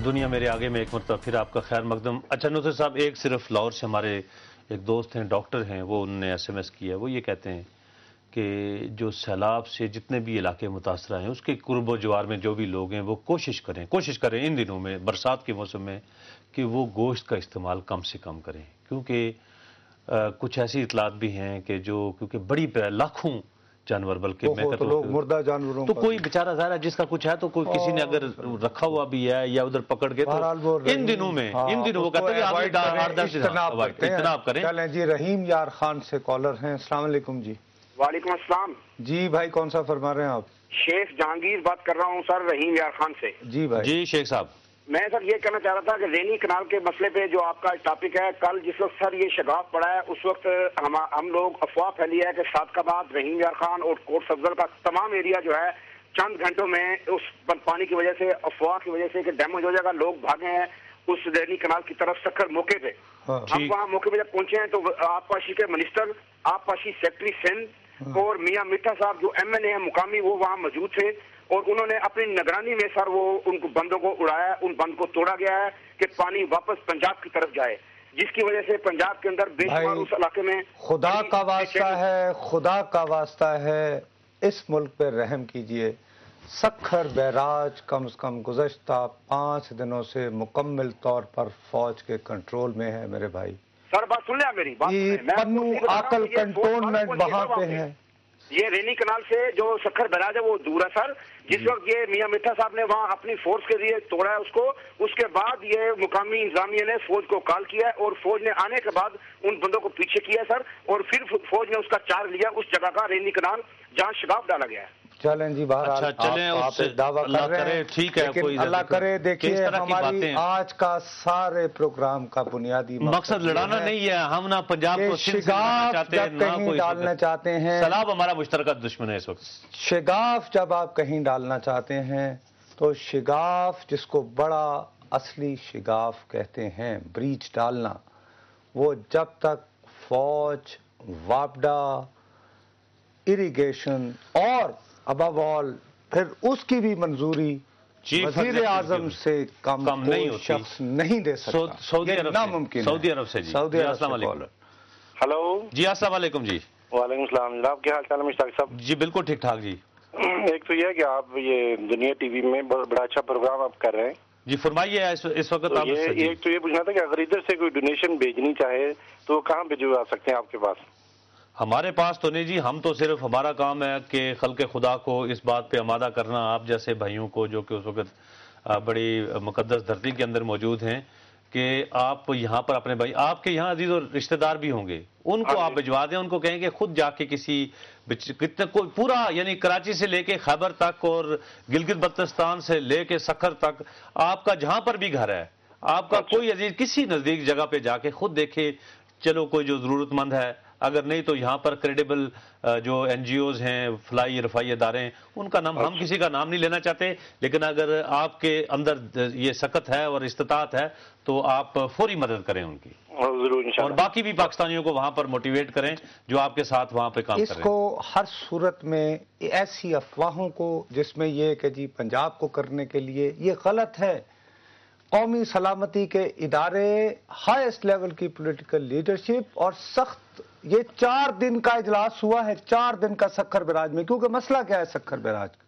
دنیا میرے آگے میں ایک مرتبہ پھر آپ کا خیر مقدم. اچھا نصرت صاحب، ایک صرف لاہور سے ہمارے ایک دوست ہیں، ڈاکٹر ہیں، وہ انہوں نے ایس ایم ایس کیا ہے. وہ یہ کہتے ہیں کہ جو سیلاب سے جتنے بھی علاقے متاثرہ ہیں اس کے قرب و جوار میں جو بھی لوگ ہیں وہ کوشش کریں ان دنوں میں برسات کے موسم میں کہ وہ گوشت کا استعمال کم سے کم کریں، کیونکہ کچھ ایسی اطلاعات بھی ہیں کہ کیونکہ بڑی لاکھوں جانور، بلکہ میں کہتا لوگ مردہ جانوروں تو کوئی بیچارہ ظاہر ہے جس کا کچھ ہے تو کوئی کسی نے اگر رکھا ہوا بھی ہے یا ادھر پکڑ کے تو ان دنوں وہ کہتے ہیں اجتناب کریں. چلیں جی، رحیم یار خان سے کالر ہیں. السلام علیکم جی. وعلیکم السلام جی بھائی، کون سا فرما رہے ہیں آپ؟ شیخ جہانگیر بات کر رہا ہوں سر، رحیم یار خان سے. جی بھائی. جی شیخ صاحب، میں سر یہ کہنا چاہ رہا تھا کہ رینی کنال کے مسئلے پہ جو آپ کا ٹاپک ہے، کل جس وقت سر یہ شگاف پڑا ہے اس وقت ہم لوگ افواہ پھیلی ہے کہ صادقآباد، رحیم یار خان اور کوٹ افضل کا تمام ایریا جو ہے چند گھنٹوں میں اس پانی کی وجہ سے، افواہ کی وجہ سے کہ ڈیمیج ہو جائے گا، لوگ بھاگے ہیں اس رینی کنال کی طرف سکھر موقع پہ. ہم وہاں موقع پہ جب پہنچے ہیں تو آپ پاشی کے منسٹر، آپ پاشی سیکٹری سندھ اور میاں میٹھا صاحب جو ایم این اے ہیں مقامی، وہ وہاں موجود تھے اور انہوں نے اپنی نگرانی میں سر وہ ان کو بندوں کو اڑایا، ان بند کو توڑا گیا ہے کہ پانی واپس پنجاب کی طرف جائے، جس کی وجہ سے پنجاب کے اندر بے شمار اس علاقے میں خدا کا واسطہ ہے اس ملک پہ رحم کیجئے. سکھر بیراج کم از کم گزشتہ 5 دنوں سے مکمل طور پر فوج کے کنٹرول میں ہے میرے بھائی. سر بات سن لیں میری بات، پنو آکل کنٹونمنٹ وہاں پہ ہے. یہ رینی کنال سے جو سکھر بیراج ہے وہ دور ہے سر. جس وقت یہ میاں میٹھا صاحب نے وہاں اپنی فورس کے لیے توڑا ہے اس کو، اس کے بعد یہ مقامی انتظامیہ نے فوج کو کال کیا ہے اور فوج نے آنے کے بعد ان بندوں کو پیچھے کیا ہے سر، اور پھر فوج نے اس کا چارج لیا اس جگہ کا، رینی کنال جہاں شگاف ڈالا گیا ہے. چلیں جی، بہرحال آپ دعویٰ کر رہے ہیں، ٹھیک ہے، لیکن اللہ کرے دیکھیے ہماری آج کا سارے پروگرام کا بنیادی مقصد لڑانا نہیں ہے. ہم نہ پنجاب کو شگاف جب کہیں ڈالنا چاہتے ہیں، سیلاب ہمارا مشترکہ دشمن ہے اس وقت. شگاف جب آپ کہیں ڈالنا چاہتے ہیں تو شگاف جس کو بڑا اصلی شگاف کہتے ہیں، بریچ ڈالنا، وہ جب تک فوج، وابڈا، اریگیشن اور ابو آل پھر اس کی بھی منظوری وزیر اعظم سے کم کوئی شخص نہیں دے سکتا. سعودی عرب ناممکن ہے. سعودی عرب سے جی. سعودی عرب سے ہلو جی، السلام علیکم جی. وعلیکم السلام جناب، کیا حال چال ہے مشتاق صاحب؟ جی بالکل ٹھیک ٹھاک جی. ایک تو یہ ہے کہ آپ یہ دنیا ٹی وی میں بڑا اچھا پروگرام آپ کر رہے ہیں جی. فرمائیے اس وقت آپ. ایک تو یہ پوچھنا تھا کہ اگر ادھر سے کوئی ڈونیشن بھیجنی چاہے تو کہاں بھجوا سکتے ہیں آپ کے پاس؟ ہمارے پاس تو نہیں جی، ہم تو صرف ہمارا کام ہے کہ خلق خدا کو اس بات پہ آمادہ کرنا، آپ جیسے بھائیوں کو جو کہ اس وقت بڑی مقدس دھرتی کے اندر موجود ہیں، کہ آپ یہاں پر اپنے بھائی، آپ کے یہاں عزیز اور رشتہ دار بھی ہوں گے، ان کو آپ بھجوا دیں، ان کو کہیں کہ خود جا کے کسی کتنے کوئی پورا یعنی کراچی سے لے کے خیبر تک اور گلگت بلتستان سے لے کے سکھر تک، آپ کا جہاں پر بھی گھر ہے، آپ کا کوئی عزیز کسی نزدیک جگہ پہ جا کے خود دیکھے، چلو کوئی جو ضرورت مند ہے، اگر نہیں تو یہاں پر کریڈیبل جو این جی اوز ہیں، فلائی رفائی ادارے ہیں، ان کا نام، ہم کسی کا نام نہیں لینا چاہتے، لیکن اگر آپ کے اندر یہ سخت ہے اور استطاعت ہے تو آپ فوری مدد کریں ان کی، اور باقی بھی پاکستانیوں کو وہاں پر موٹیویٹ کریں جو آپ کے ساتھ وہاں پہ کام کر رہے ہیں. اس کو ہر صورت میں ایسی افواہوں کو جس میں یہ کہ جی پنجاب کو کرنے کے لیے، یہ غلط ہے. قومی سلامتی کے ادارے، ہائیسٹ لیول کی پولیٹیکل لیڈرشپ اور سخت، یہ 4 دن کا اجلاس ہوا ہے، 4 دن کا سکھر بیراج میں. کیونکہ مسئلہ کیا ہے سکھر بیراج کا؟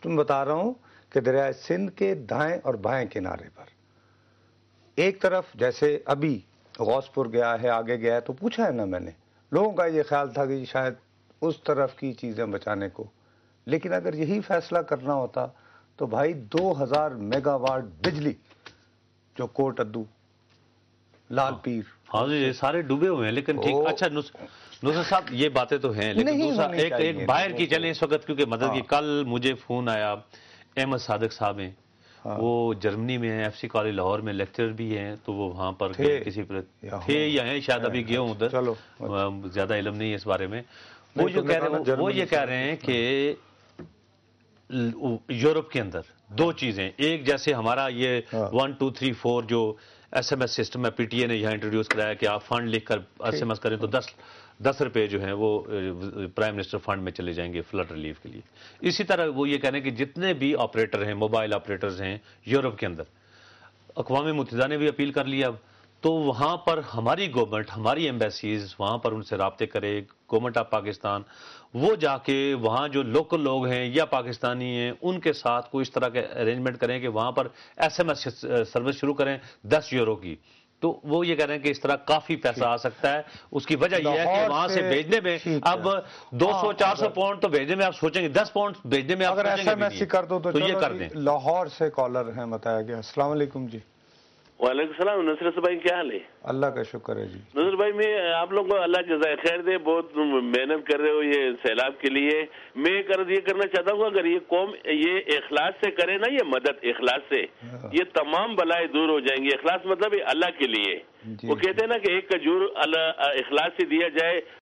تم بتا رہا ہوں کہ دریائے سندھ کے دائیں اور بائیں کنارے پر ایک طرف جیسے ابھی غوث پور گیا ہے، آگے گیا ہے، تو پوچھا ہے نا میں نے، لوگوں کا یہ خیال تھا کہ شاید اس طرف کی چیزیں بچانے کو، لیکن اگر یہی فیصلہ کرنا ہوتا تو بھائی 2000 میگا واٹ بجلی جو کوٹ ادو، لال پیر، ہاں جی، یہ سارے ڈوبے ہوئے ہیں. لیکن ٹھیک، اچھا نصرت صاحب یہ باتیں تو ہیں، لیکن دوسرا ایک باہر کی چلیں اس وقت، کیونکہ مدد کی. کل مجھے فون آیا، احمد صادق صاحب ہیں، وہ جرمنی میں ہیں، ایف سی کالج لاہور میں لیکچرر بھی ہیں، تو وہ وہاں پر کسی پر تھے یا ہیں، شاید ابھی گئے ہوں ادھر، زیادہ علم نہیں ہے اس بارے میں. وہ یہ کہہ رہے ہیں کہ یورپ کے اندر 2 چیزیں، ایک جیسے ہمارا یہ 1 2 3 4 جو ایس ایم ایس سسٹم ہے، پی ٹی اے نے یہاں انٹروڈیوس کرایا کہ آپ فنڈ لکھ کر ایس ایم ایس کریں تو 10 روپے جو ہیں وہ پرائم منسٹر فنڈ میں چلے جائیں گے فلڈ ریلیف کے لیے. اسی طرح وہ یہ کہہ رہے ہیں کہ جتنے بھی آپریٹر ہیں، موبائل آپریٹرز ہیں یورپ کے اندر، اقوام متحدہ نے بھی اپیل کر لیا اب، تو وہاں پر ہماری گورنمنٹ، ہماری ایمبیسیز وہاں پر ان سے رابطے کرے، گورنمنٹ آف پاکستان، وہ جا کے وہاں جو لوکل لوگ ہیں یا پاکستانی ہیں ان کے ساتھ کوئی اس طرح کے ارینجمنٹ کریں کہ وہاں پر ایس ایم ایس سروس شروع کریں 10 یورو کی. تو وہ یہ کہہ رہے ہیں کہ اس طرح کافی پیسہ آ سکتا ہے. اس کی وجہ یہ ہے کہ وہاں سے بھیجنے میں اب 200-400 پاؤنڈ تو بھیجنے میں آپ سوچیں گے، 10 پاؤنڈ بھیجنے میں آپ اگر ایس ایم ایس سی کر دو تو یہ کر دیں. لاہور سے کالر ہیں بتایا گیا. السلام علیکم جی. وعلیکم السلام. نصرت بھائی کیا حال ہے؟ اللہ کا شکر ہے جی. نصرت بھائی میں آپ لوگ کو اللہ جزائے خیر دے، بہت محنت کر رہے ہو یہ سیلاب کے لیے. میں یہ کرنا چاہتا ہوں اگر یہ قوم یہ اخلاص سے کرے نا، یہ مدد اخلاص سے، یہ تمام بلائیں دور ہو جائیں گی. اخلاص مطلب اللہ کے لیے. وہ کہتے ہیں نا کہ ایک کھجور اخلاص سے دیا جائے